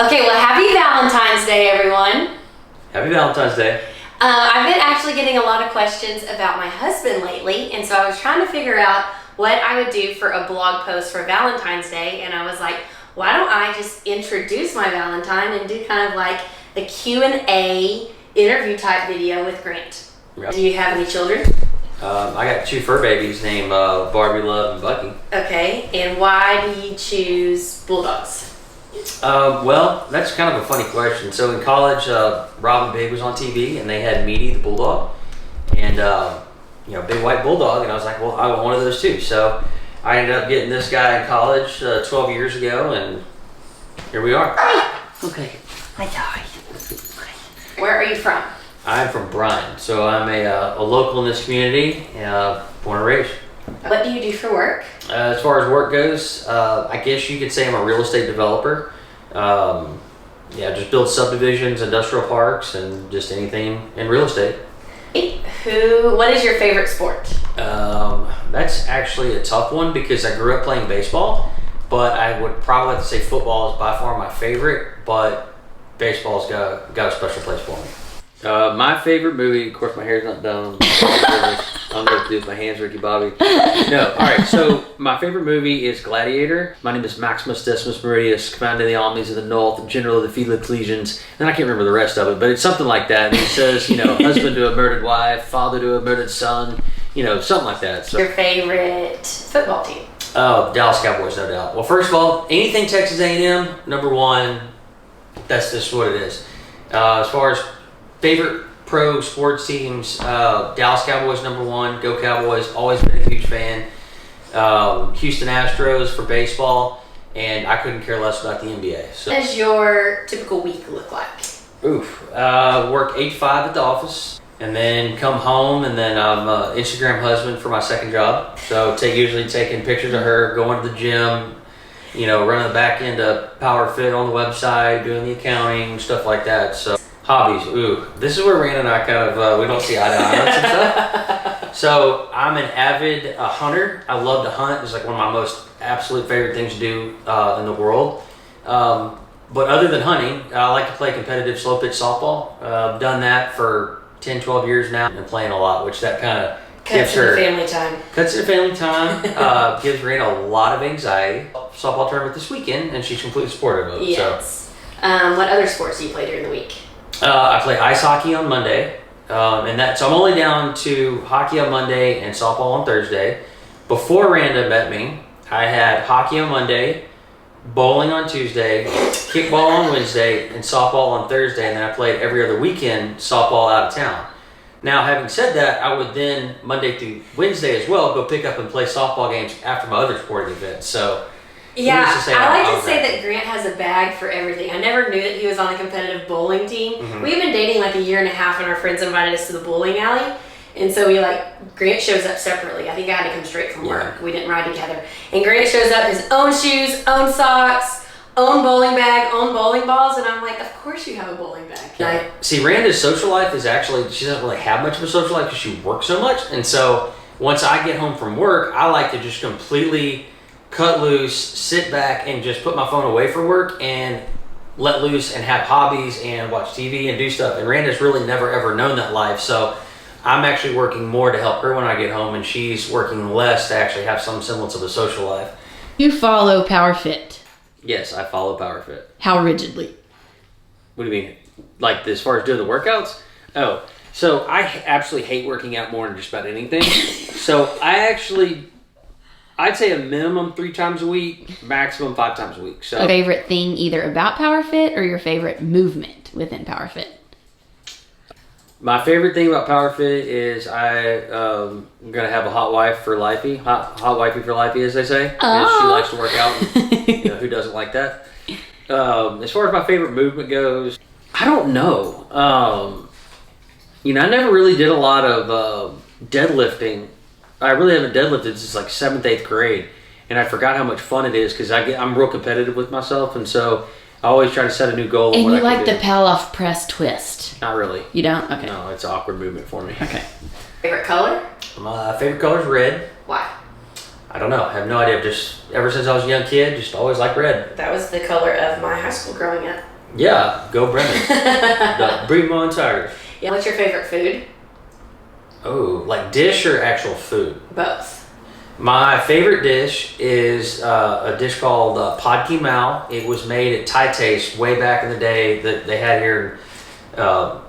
Okay, well, happy Valentine's Day, everyone. Happy Valentine's Day. I've been actually getting a lot of questions about my husband lately, and so I was trying to figure out what I would do for a blog post for Valentine's Day, and I was like, why don't I just introduce my Valentine and do kind of like a Q&A interview type video with Grant. Yep. Do you have any children? I got two fur babies named Barbie, Love, and Bucky. Okay, and why do you choose bulldogs? Well, that's kind of a funny question. So in college, Robin Big was on TV, and they had Meaty the bulldog, and big white bulldog, and I was like, well, I want one of those too. So I ended up getting this guy in college 12 years ago, and here we are. Okay. Hi. Where are you from? I'm from Bryan, so I'm a local in this community, born and raised. What do you do for work? As far as work goes, I guess you could say I'm a real estate developer. Just build subdivisions, industrial parks, and just anything in real estate. What is your favorite sport? That's actually a tough one because I grew up playing baseball, but I would probably have to say football is by far my favorite, but baseball's got a special place for me. My favorite movie, of course my hair's not done. I'm going to do with my hands, Ricky Bobby. No, alright, so my favorite movie is Gladiator. My name is Maximus Decimus Meridius, Commander of the Armies of the North, General of the Field Legions, and I can't remember the rest of it, but it's something like that. And it says, husband to a murdered wife, father to a murdered son, something like that. So. Your favorite football team? Oh, Dallas Cowboys, no doubt. Well, first of all, anything Texas A&M, number one, that's just what it is. As far as favorite pro sports teams, Dallas Cowboys number one, go Cowboys, always been a huge fan. Houston Astros for baseball, and I couldn't care less about the NBA. So. What does your typical week look like? Work 8 to 5 at the office, and then come home, and then I'm an Instagram husband for my second job. So usually taking pictures of her, going to the gym, running the back end of PowHer.fit on the website, doing the accounting, stuff like that. So. Hobbies. This is where Rand and I kind of, we don't see eye to eye on some stuff. So I'm an avid hunter. I love to hunt. It's like one of my most absolute favorite things to do in the world. But other than hunting, I like to play competitive slow pitch softball. I've done that for 10, 12 years now and playing a lot, which that kind of cuts into family time. Cuts into family time. Gives Rand a lot of anxiety. Softball tournament this weekend, and she's completely supportive of it. Yes. So. What other sports do you play during the week? I play ice hockey on Monday, so I'm only down to hockey on Monday and softball on Thursday. Before Randa met me, I had hockey on Monday, bowling on Tuesday, kickball on Wednesday, and softball on Thursday, and then I played every other weekend softball out of town. Now, having said that, I would then, Monday through Wednesday as well, go pick up and play softball games after my other sporting events. So. Yeah, I like to say that Grant has a bag for everything. I never knew that he was on a competitive bowling team. Mm-hmm. We've been dating like a year and a half, and our friends invited us to the bowling alley. And so Grant shows up separately. I think I had to come straight from work. We didn't ride together. And Grant shows up, his own shoes, own socks, own bowling bag, own bowling balls. And I'm like, of course you have a bowling bag. Yeah. See, Randa's social life is actually, she doesn't really have much of a social life because she works so much. And so once I get home from work, I like to just completely cut loose, sit back, and just put my phone away for work and let loose and have hobbies and watch TV and do stuff. And Randa's really never ever known that life, so I'm actually working more to help her when I get home, and she's working less to actually have some semblance of a social life. You follow PowHer.fit? Yes, I follow PowHer.fit. How rigidly? What do you mean? Like as far as doing the workouts? Oh, so I absolutely hate working out more than just about anything. So I'd say a minimum 3 times a week, maximum 5 times a week. So, favorite thing either about PowHer.fit or your favorite movement within PowHer.fit? My favorite thing about PowHer.fit is I'm gonna have a hot wife for lifey, hot wifey for lifey, as they say. Oh. She likes to work out. And, who doesn't like that? As far as my favorite movement goes, I don't know. I never really did a lot of deadlifting. I really haven't deadlifted since like 7th, 8th grade, and I forgot how much fun it is because I'm real competitive with myself, and so I always try to set a new goal. And you like the Palloff press twist? Not really. You don't? Okay. No, it's an awkward movement for me. Okay. Favorite color? My favorite color is red. Why? I don't know. I have no idea. Just ever since I was a young kid, just always liked red. That was the color of my high school growing up. Yeah, go Brennans. The Bremen Tigers. Yeah. What's your favorite food? Oh, like dish or actual food? Both. My favorite dish is a dish called Podki Mao. It was made at Thai Taste way back in the day that they had here,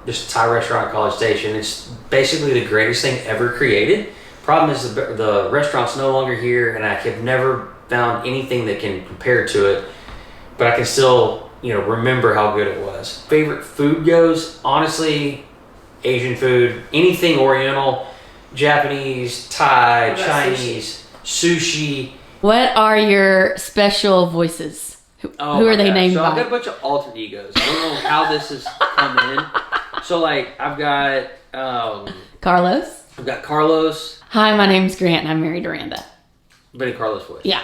just a Thai restaurant at College Station. It's basically the greatest thing ever created. Problem is the restaurant's no longer here, and I have never found anything that can compare to it. But I can still, remember how good it was. Favorite food goes, honestly, Asian food, anything Oriental, Japanese, Thai, Chinese, sushi. What are your special voices? Who are they named So by? I've got a bunch of alter egos. I don't know how this has come in. So I've got Carlos. I've got Carlos. Hi, my name's Grant and I'm married to Randa. But in Carlos' voice. Yeah.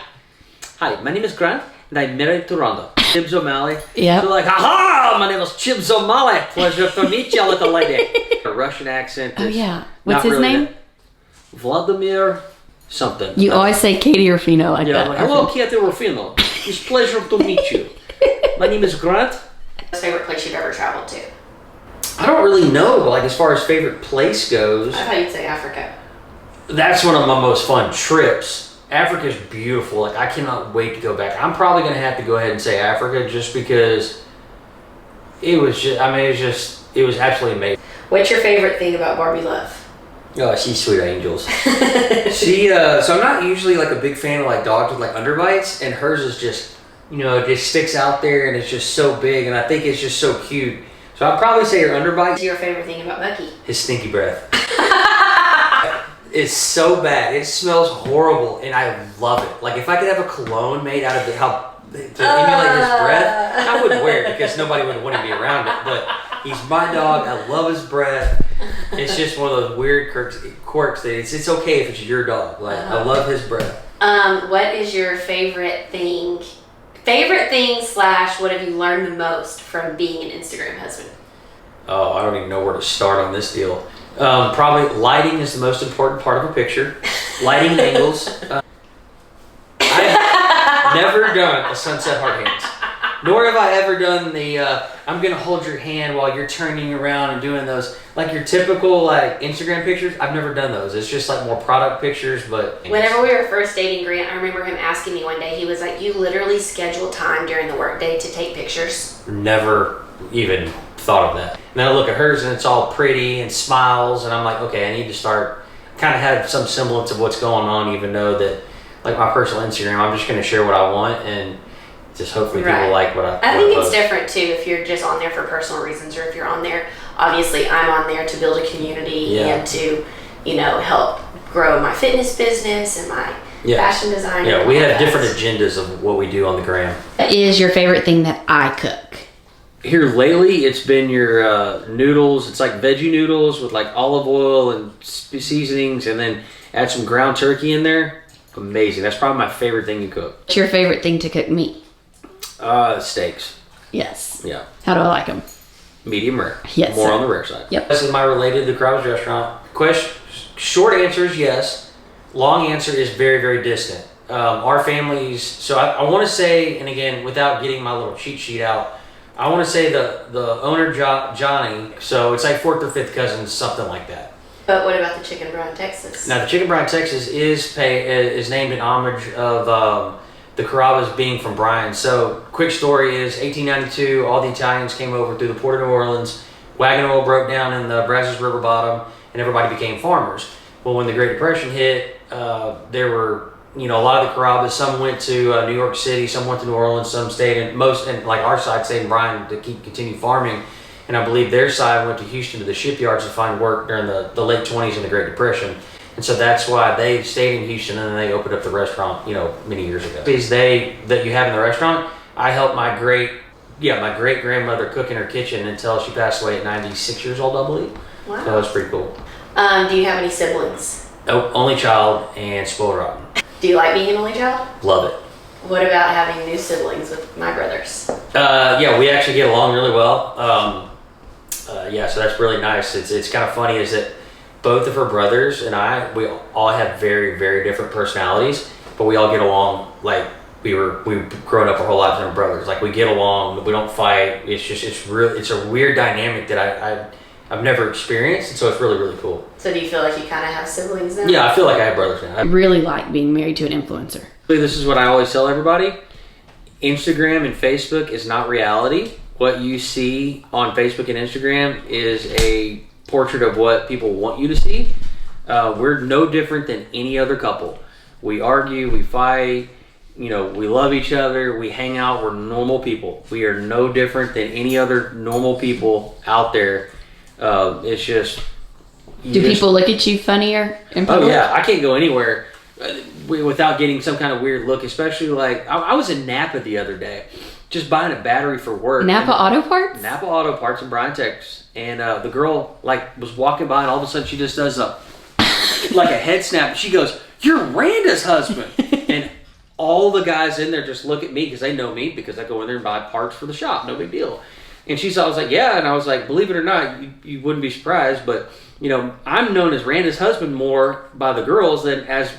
Hi, my name is Grant and I'm married to Rhonda. Chibs O'Malley. Yeah. So haha, my name is Chibs O'Malley. Pleasure to meet you, little lady. A Russian accent. Oh yeah. What's his name? Vladimir something. You always say Katie Rufino like that. Hello, Katie Rufino. It's a pleasure to meet you. My name is Grant. Favorite place you've ever traveled to? I don't really know, as far as favorite place goes. I thought you'd say Africa. That's one of my most fun trips. Africa's beautiful. I cannot wait to go back. I'm probably going to have to go ahead and say Africa just because it was it was absolutely amazing. What's your favorite thing about Barbie Love? Oh, she's sweet angels. So I'm not usually a big fan of dogs with underbites, and hers is just, it just sticks out there and it's just so big, and I think it's just so cute. So I'd probably say her underbite. What's your favorite thing about Bucky? His stinky breath. It's so bad. It smells horrible, and I love it. If I could have a cologne made out of to emulate his breath, I wouldn't wear it because nobody would want to be around it. But he's my dog. I love his breath. It's just one of those weird quirks that it's okay if it's your dog. I love his breath. What is your favorite thing? Favorite thing / what have you learned the most from being an Instagram husband? Oh, I don't even know where to start on this deal. Probably lighting is the most important part of a picture. Lighting angles. I've never done a sunset heart hands. Nor have I ever done the, I'm going to hold your hand while you're turning around and doing those. Your typical Instagram pictures, I've never done those. It's just more product pictures, but. Whenever we were first dating Grant, I remember him asking me one day, he was like, you literally schedule time during the workday to take pictures? Never even thought of that. And then I look at hers and it's all pretty and smiles, and I'm like, okay, I need to start, kind of have some semblance of what's going on, even though that, my personal Instagram, I'm just going to share what I want and just hopefully people like what I think it's different too if you're just on there for personal reasons, or if you're on there, obviously I'm on there to build a community and to, help grow my fitness business and my fashion design. Yeah, we have different agendas of what we do on the gram. What is your favorite thing that I cook? Here lately, it's been your noodles. It's veggie noodles with olive oil and seasonings, and then add some ground turkey in there. Amazing. That's probably my favorite thing to cook. What's your favorite thing to cook me? Steaks. Yes. Yeah. How do I like them? Medium rare. Yes. More sir. on the rare side. Yep. This is my related to the Carlos restaurant. Short answer is yes. Long answer is very, very distant. Our families, so I want to say, and again, without getting my little cheat sheet out, I want to say the owner, Johnny, so it's 4th or 5th cousins, something like that. But what about the Chicken Brown Texas? Now, the Chicken Brown Texas is named in homage of the Carrabba's being from Bryan. So, quick story is 1892, all the Italians came over through the port of New Orleans, wagon oil broke down in the Brazos River bottom, and everybody became farmers. Well, when the Great Depression hit, there were, a lot of the Carrabba's, some went to New York City, some went to New Orleans, some stayed in, our side stayed in Bryan to continue farming. And I believe their side went to Houston to the shipyards to find work during the late 20s and the Great Depression. And so that's why they stayed in Houston, and then they opened up the restaurant, many years ago. These that you have in the restaurant, I helped my great grandmother cook in her kitchen until she passed away at 96 years old, I believe. Wow. So that was pretty cool. Do you have any siblings? Nope, only child and spoiled rotten. Do you like being an only child? Love it. What about having new siblings with my brothers? Yeah, we actually get along really well. So that's really nice. It's kind of funny is that both of her brothers and we all have very, very different personalities, but we all get along like we've grown up our whole lives and brothers. Like we get along, we don't fight. It's a weird dynamic that I've never experienced, and so it's really, really cool. So do you feel like you kind of have siblings now? Yeah, I feel like I have brothers now. I really like being married to an influencer. This is what I always tell everybody. Instagram and Facebook is not reality. What you see on Facebook and Instagram is a portrait of what people want you to see. We're no different than any other couple. We argue, we fight, we love each other, we hang out, we're normal people. We are no different than any other normal people out there. It's just... Do people look at you funnier in public? Oh yeah, I can't go anywhere without getting some kind of weird look, especially like, I was in Napa the other day, just buying a battery for work. Napa Auto Parts? Napa Auto Parts in Bryan, Texas. And the girl was walking by, and all of a sudden she just does a head snap. She goes, "You're Randa's husband." And all the guys in there just look at me because they know me, because I go in there and buy parts for the shop. No big deal. And I was like, "Yeah." And I was like, "Believe it or not, you wouldn't be surprised, but I'm known as Randa's husband more by the girls than as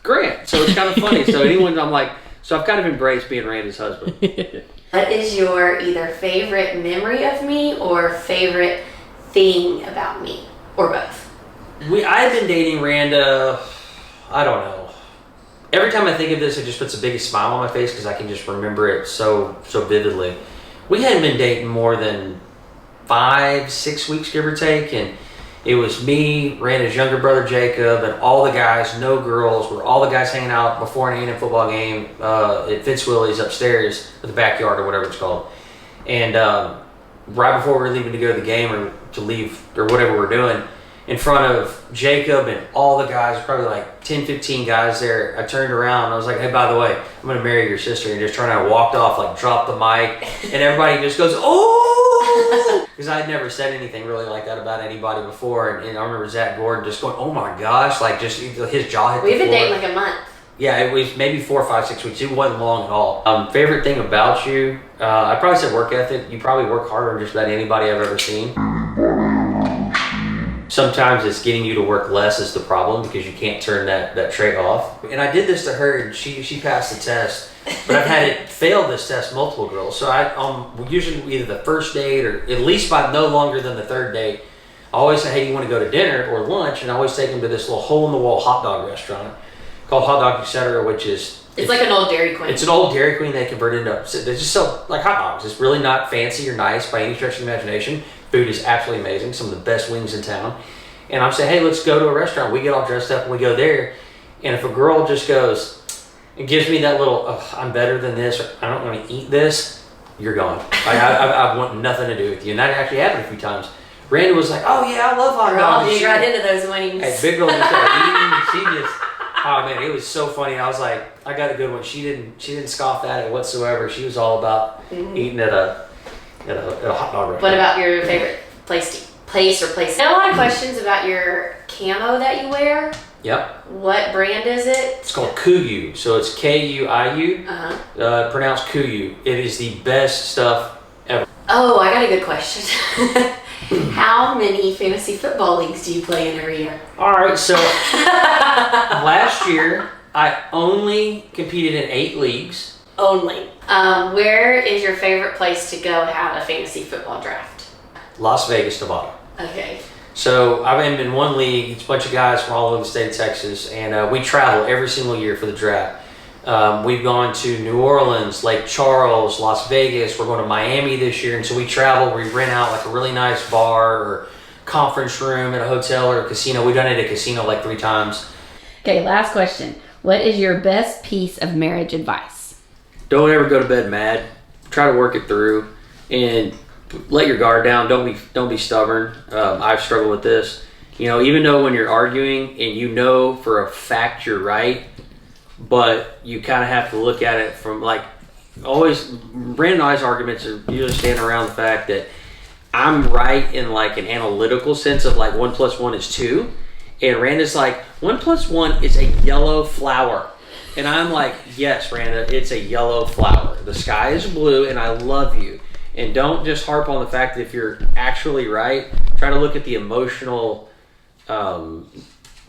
Grant." So it's kind of funny. So I've kind of embraced being Randa's husband. What is your either favorite memory of me or favorite thing about me, or both? I've been dating Randa, I don't know. Every time I think of this, it just puts the biggest smile on my face because I can just remember it so vividly. We hadn't been dating more than 5-6 weeks, give or take, and it was me, Randa's younger brother Jacob, and all the guys, no girls. We're all the guys hanging out before an A&M football game at Fitzwilly's upstairs, or the backyard, or whatever it's called. And right before we were leaving to go to the game, or to leave, or whatever we're doing, in front of Jacob and all the guys, probably like 10, 15 guys there, I turned around and I was like, "Hey, by the way, I'm going to marry your sister." And just turned around and walked off, dropped the mic, and everybody just goes, "Oh!" Because I had never said anything really like that about anybody before. And I remember Zach Gordon just going, "Oh my gosh," just his jaw hit the floor. We've been dating like a month. Yeah, it was maybe 4, 5, 6 weeks. It wasn't long at all. Favorite thing about you, I'd probably say work ethic. You probably work harder than just about anybody I've ever seen. Sometimes it's getting you to work less is the problem, because you can't turn that trait off. And I did this to her, and she passed the test. But I've had it fail this test multiple girls. So usually either the first date or at least by no longer than the third date, I always say, "Hey, you want to go to dinner or lunch?" And I always take them to this little hole-in-the-wall hot dog restaurant called Hot Dog Etc., which is... It's like an old Dairy Queen. It's an old Dairy Queen they converted into... They just sell like hot dogs. It's really not fancy or nice by any stretch of the imagination. Food is absolutely amazing. Some of the best wings in town. And I'm saying, "Hey, let's go to a restaurant." We get all dressed up and we go there. And if a girl just goes and gives me that little, "I'm better than this," or "I don't want to eat this," you're gone. I want nothing to do with you. And that actually happened a few times. Randa was like, "Oh yeah, I love hot dogs." I'll dig right into those wings. Hey, big girl just started eating. She just... Oh man, it was so funny. I was like, I got a good one. She didn't scoff at it whatsoever. She was all about eating at a hot dog restaurant. What about your favorite place or places? I have a lot of questions about your camo that you wear. Yep. What brand is it? It's called Kuiu. So it's Kuiu. Pronounced Kuiu. It is the best stuff ever. Oh, I got a good question. How many fantasy football leagues do you play in every year? All right, so last year I only competed in 8 leagues. Only. Where is your favorite place to go have a fantasy football draft? Las Vegas, Nevada. Okay. So I've been in one league. It's a bunch of guys from all over the state of Texas, and we travel every single year for the draft. We've gone to New Orleans, Lake Charles, Las Vegas. We're going to Miami this year, and so we travel. We rent out like a really nice bar or conference room at a hotel or a casino. We've done it at a casino like 3 times. Okay, last question. What is your best piece of marriage advice? Don't ever go to bed mad. Try to work it through, and let your guard down. Don't be stubborn. I've struggled with this. Even though when you're arguing and you know for a fact you're right, but you kind of have to look at it from always. Brandon and I's arguments are usually standing around the fact that I'm right in an analytical sense of 1 + 1 is 2, and Randa's like 1 + 1 is a yellow flower, and I'm like, yes, Randa, it's a yellow flower. The sky is blue, and I love you. And don't just harp on the fact that if you're actually right, try to look at the emotional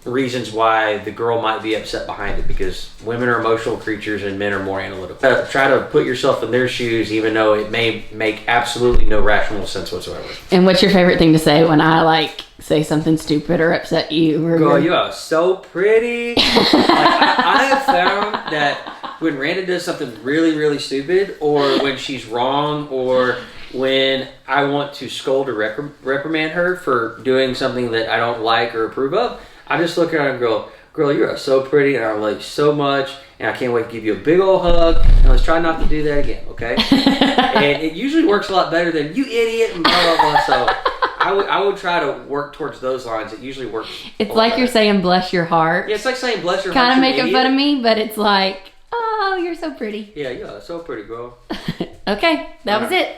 reasons why the girl might be upset behind it, because women are emotional creatures and men are more analytical. Try to put yourself in their shoes, even though it may make absolutely no rational sense whatsoever. And what's your favorite thing to say when I say something stupid or upset you? Or girl, you are so pretty. I have found that when Randa does something really, really stupid, or when she's wrong, or when I want to scold or reprimand her for doing something that I don't like or approve of, I just look at her and go, girl, you are so pretty and I love you so much and I can't wait to give you a big old hug and let's try not to do that again, okay? And it usually works a lot better than you idiot and blah, blah, blah. So I would try to work towards those lines. It usually works. It's like better. You're saying bless your heart. Yeah, it's like saying bless your heart. Kind of making fun of me, but it's like, oh, you're so pretty. Yeah, so pretty, girl. Okay, that was it.